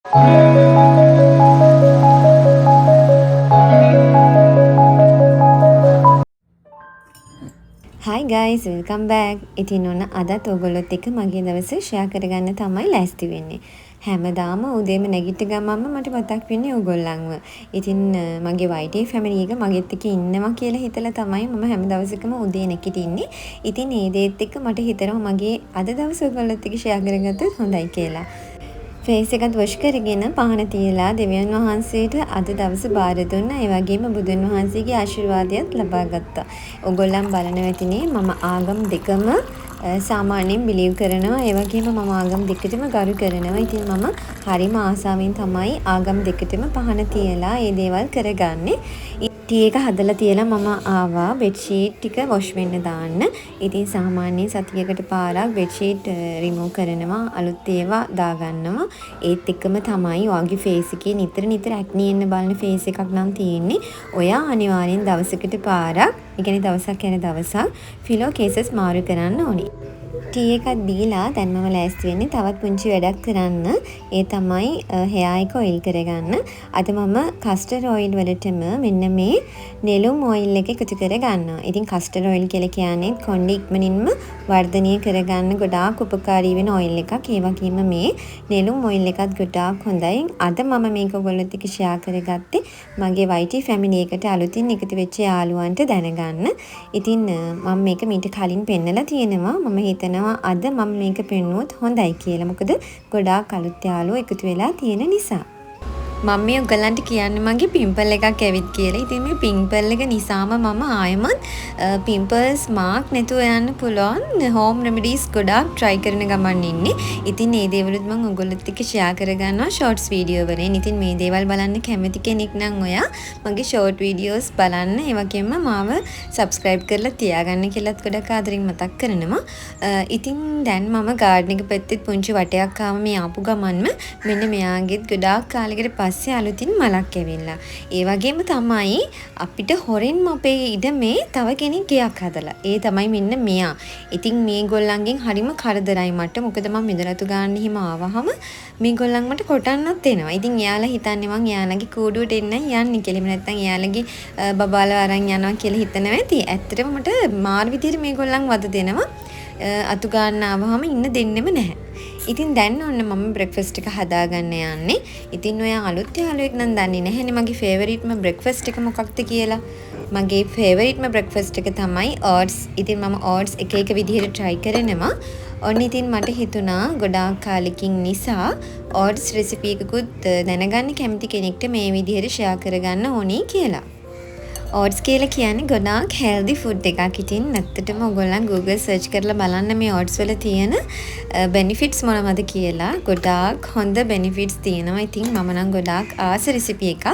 Hi guys, welcome back. ඉතින් ඔන්න අදත් ඔයගොල්ලොත් එක්ක මගේ දවස ෂෙයා කරගන්න තමයි ලෑස්ති වෙන්නේ. හැමදාම උදේම නැගිට ගමන්ම මට මතක් වෙන්නේ ඔයගොල්ලන්ව. ඉතින් මගේ YT ෆැමිලි එක මගෙත් එක්ක ඉන්නවා කියලා හිතලා තමයි මම හැම දවසකම උදේ නැගිටින්නේ. ඉතින් ඒ දේත් එක්ක මට හිතෙනවා මගේ අද දවස ඔයගොල්ලොත් එක්ක ෂෙයා කරගත්තොත් හොඳයි කියලා. ෆේස් එකත් වොෂ් කරගෙන පහන තියලා දෙවියන් වහන්සේට අද දවස බාර දුන්නා. ඒ වගේම බුදුන් වහන්සේගේ ආශිර්වාදයත් ලබා ගත්තා. ඔයගොල්ලන් බලනවා ඇතිනේ මම ආගම් දෙකම සාමාන්‍යයෙන් බිලීව් කරනවා. ඒ වගේම මම ආගම් දෙකටම ගරු කරනවා. ඉතින් මම හරිම ආසාවෙන් තමයි ආගම් දෙකටම පහන තියලා මේ දේවල් කරගන්නේ. ටී එක හදලා තියලා මම ආවා බෙඩ්ෂීට් ටික වොෂ් වෙන්න දාන්න. ඉතින් සාමාන්‍යයෙන් සතියකට පාරක් බෙඩ්ෂීට් රිමූව් කරනවා, අලුත් ඒවා දාගන්නවා. ඒත් එක්කම තමයි ඔයාගේ ෆේස් එකේ නිතර ඇක්නි එන්න බලන ෆේස් එකක් නම් තියෙන්නේ. ඔයා අනිවාර්යෙන් දවසකට පාරක්, ඒ කියන්නේ දවසක් යන දවසක් ෆිලෝ කේසස් මාරු කරන්න ඕනේ. ටී එකක් බීලා දැන් මම ලෑස්ති වෙන්නේ තවත් පුංචි වැඩක් කරන්න. ඒ තමයි හෙයා එක ඔයිල් කරගන්න. අද මම කස්ටර්ඩ් ඔයිල් වලටම මෙන්න මේ නෙළුම් ඔයිල් එක එකතු කරගන්නවා. ඉතින් කස්ටර්ඩ් ඔයිල් කියලා කියන්නේ කොණ්ඩේ ඉක්මනින්ම වර්ධනය කරගන්න ගොඩාක් උපකාරී වෙන ඔයිල් එකක්. ඒ වගේම මේ නෙළුම් ඔයිල් එකත් ගොඩාක් හොඳයි. අද මම මේක ඔයගොල්ලොත් එක්ක ෂෙයා කරගත්තේ මගේ YT ෆැමිලි එකට අලුතින් එකතු වෙච්ච යාළුවන්ට දැනගන්න. ඉතින් මම මේක මීට කලින් පෙන්නලා තියෙනවා. මම හිතනවා අද මම මේක පෙන්නුවොත් හොඳයි කියලා. මොකද ගොඩාක් අලුත් යාළුවෝ එකතු වෙලා තියෙන නිසා. මම මේ ඔයගලන්ට කියන්නේ මගේ පිම්පල් එකක් ඇවිත් කියලා. ඉතින් මේ පිම්පල් එක නිසාම මම ආයෙමත් පිම්පල්ස් මාක් නැතුව යන්න පුළුවන් හෝම් රෙමඩීස් ගොඩාක් try කරන ගමන් ඉන්නේ. ඉතින් මේ දේවලුත් මම ඔයගොල්ලොත් එක්ක share කරගන්නවා shorts video වලින්. ඉතින් මේ දේවල් බලන්න කැමති කෙනෙක් නම් ඔයා මගේ short videos බලන්න. ඒ වගේම මාව subscribe කරලා තියාගන්න කියලාත් ගොඩක් ආදරෙන් මතක් කරනවා. ඉතින් දැන් මම garden එක පැත්තේ පුංචි වටයක් ආව මේ ආපු ගමන්ම මෙන්න මෙයාගෙත් ගොඩාක් කාලෙකට පස්සේ අලුතින් මලක් ඇවිල්ලා. ඒ වගේම තමයි අපිට හොරෙන්ම අපේ ඉඩමේ තව කෙනෙක් ගෙයක් හදලා. ඒ තමයි මෙන්න මෙයා. ඉතින් මේගොල්ලන්ගෙන් හරිම කරදරයි මට. මොකද මම මිදරතු ගන්න හිම ආවහම මේගොල්ලන් මට කොටන්නත් එනවා. ඉතින් එයාලා හිතන්නේ මං එයාලගේ කූඩුවට එන්නයි යන්නේ කියලා. එහෙම නැත්නම් එයාලගේ බබාලා අරන් යනවා කියලා හිතනවා ඇති. ඇත්තටම මට මාර් විදියට මේගොල්ලන් වද දෙනවා. අතු ගන්න ආවහම ඉන්න දෙන්නෙම නැහැ. ඉතින් දැන් ඔන්න මම බ්‍රෙක්ෆාස්ට් එක හදාගන්න යන්නේ. ඉතින් ඔයා අලුත් යාළුවෙක් නම් දන්නේ නැහැනේ මගේ ෆේවරිට්ම බ්‍රෙක්ෆාස්ට් එක මොකක්ද කියලා. මගේ ෆේවරිට්ම බ්‍රෙක්ෆාස්ට් එක තමයි ඕට්ස්. ඉතින් මම ඕට්ස් එක එක විදිහට try කරනවා. ඔන්න ඉතින් මට හිතුණා ගොඩාක් කාලෙකින් නිසා ඕට්ස් රෙසිපි එකකුත් දැනගන්න කැමති කෙනෙක්ට මේ විදිහට share කරගන්න ඕනේ කියලා. ඕට්ස් කියලා කියන්නේ ගොඩාක් හෙල්දි ෆුඩ් එකක්. ඉතින් නැත්තටම ඔයගොල්ලන් Google search කරලා බලන්න මේ ඕට්ස් වල තියෙන benefits මොනවද කියලා. ගොඩාක් හොඳ benefits තියෙනවා. ඉතින් මම නම් ගොඩාක් ආස රෙසිපි එකක්.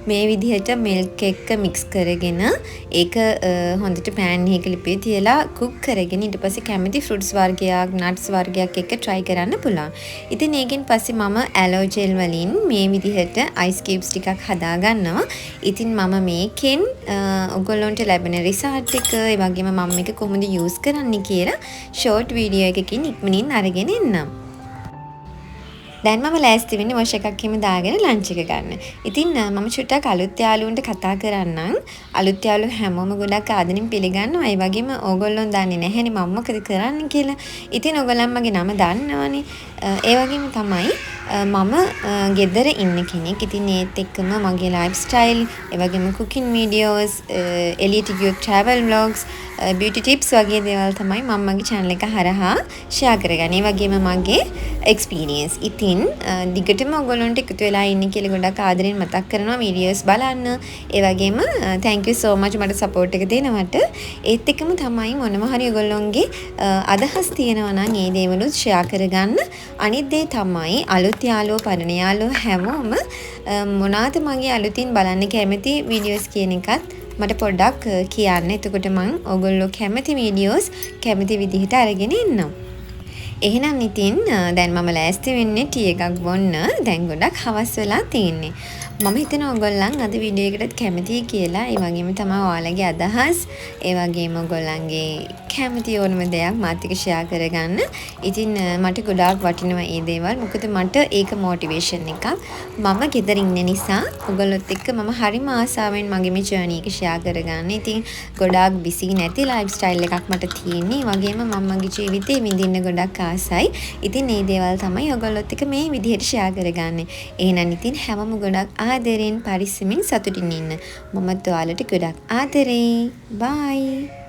මේ විදිහට milk එක mix කරගෙන ඒක හොඳට pan එකක ලිපේ තියලා cook කරගෙන ඊට පස්සේ කැමති fruits වර්ගයක් nuts වර්ගයක් එක්ක try කරන්න පුළුවන්. ඉතින් ඒකෙන් පස්සේ මම aloe gel වලින් මේ විදිහට ice cubes ටිකක් හදා ගන්නවා. ඉතින් මම මේකෙන් ඔගොල්ලොන්ට ලැබෙන රිසල්ට් එක ඒ වගේම මම මේක කොහොමද යූස් කරන්නේ කියලා ෂෝට් වීඩියෝ එකකින් ඉක්මනින් අරගෙන එන්නම්. දැන් මම ලෑස්ති වෙන්නේ වොෂ් එකක් හිම දාගෙන ලන්ච් එක ගන්න. ඉතින් මම චුට්ටක් අලුත් යාළුවන්ට කතා කරන්නම්. අලුත් යාළුවෝ හැමෝම ගොඩක් ආදරෙන් පිළිගන්නවා. ඒ වගේම ඕගොල්ලෝ දන්නේ නැහැනේ මම මොකද කරන්නේ කියලා. ඉතින් ඕගොල්ලන් මගේ නම දන්නවනේ. ඒ වගේම තමයි මම ගෙදර ඉන්න කෙනෙක්. ඉතින් ඒත් එක්කම මගේ ලයිෆ් ස්ටයිල්, ඒ වගේම cooking videos, එළියට ගියොත් travel vlogs, beauty tips වගේ දේවල් තමයි මම මගේ channel එක හරහා share කරගන්නේ. ඒ වගේම මගේ experience. ඉතින් දිගටම ඔයගොල්ලන්ට එකතු වෙලා ඉන්න කියලා ගොඩක් ආදරෙන් මතක් කරනවා videos බලන්න. ඒ වගේම thank you so much මට support එක දෙනවට. ඒත් එක්කම තමයි මොනවා හරි ඔයගොල්ලන්ගේ අදහස් තියෙනවා නම් ඒ දේවලුත් share කරගන්න. අනිත් දේ තමයි අලුත් යාළුවෝ පරණ යාළුවෝ හැමෝම මොනවාද මගේ අලුතින් බලන්න කැමති videos කියන එකත් මට පොඩ්ඩක් කියන්න. එතකොට මම ඔයගොල්ලෝ කැමති videos කැමති විදිහට අරගෙන එන්නම්. එහෙනම් ඉතින් දැන් මම ලෑස්ති වෙන්නේ ටී එකක් බොන්න. දැන් ගොඩක් හවස් වෙලා තියෙන්නේ. මම හිතනවා ඔයගොල්ලන් අද වීඩියෝ එකටත් කැමතියි කියලා. ඒ වගේම තමයි ඔයාලගේ අදහස්, ඒ වගේම ඔයගොල්ලන්ගේ කැමති ඕනම දෙයක් මාත් එක්ක ෂෙයා කරගන්න. ඉතින් මට ගොඩාක් වටිනවා මේ දේවල්. මොකද මට ඒක මොටිවේෂන් එකක්. මම ගෙදර ඉන්න නිසා ඔයගොල්ලොත් එක්ක මම හරිම ආසාවෙන් මගේ මේ ජර්නි එක ෂෙයා කරගන්න. ඉතින් ගොඩාක් බිසි නැති ලයිෆ් ස්ටයිල් එකක් මට තියෙන්නේ. ඒ වගේම මම මගේ ජීවිතේ විඳින්න ගොඩක් ආසයි. ඉතින් මේ දේවල් තමයි ඔයගොල්ලොත් එක්ක මේ විදිහට ෂෙයා කරගන්නේ. එහෙනම් ඉතින් හැමෝම ගොඩක් ආදරෙන් පරිස්සමින් සතුටින් ඉන්න. මමත් ඔයාලට ගොඩක් ආදරේ. බයි.